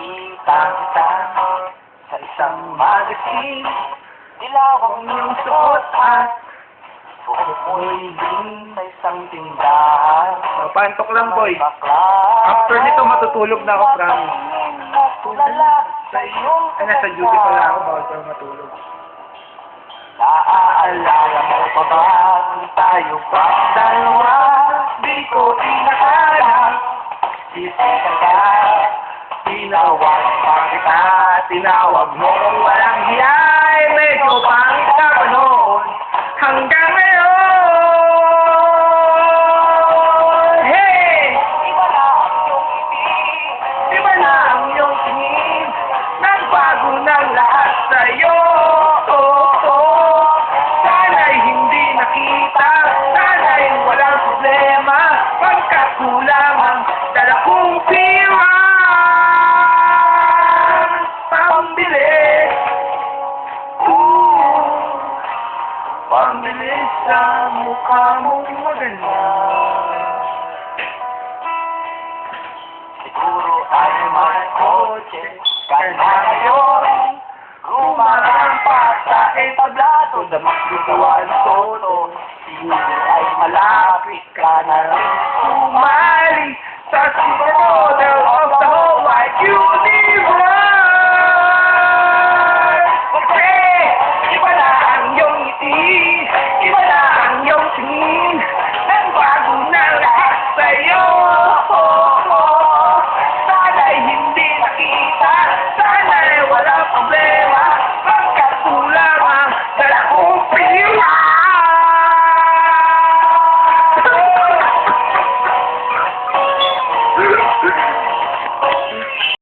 nakita kita sa isang magazine. Dilaw ang iyong suot at suot mo'y din sa isang tindahan. Pantok lang, boy. Bakla, After nito, matutulog na ako, promise. papatingin na tulala sa iyong Ay, nasa duty pala ako, bawal pa matulog. Naaalala mo pa ba kung tayo pang dalawa? Di ko inakala, sisita ka, tinawag pa kita, tinawag mo kung walang hiyay, medyo pangit ka pa noon, hanggang ngayon. Hey! Iba na ang iyong ibig, iba na ang iyong tingin, nagbago ng lahat sa'yo. Sana'y hindi nakita, sana'y walang problema, pagkakulangan, dala kong pira, pambili, pambili sa mukha mong maganda. Siguro ay may kotse ka na ngayon, rumarang pa sa entablado, damak lutawan soto, siguro ay malapit ka na rin sumali sa Super Model of the Whole Wide Universe.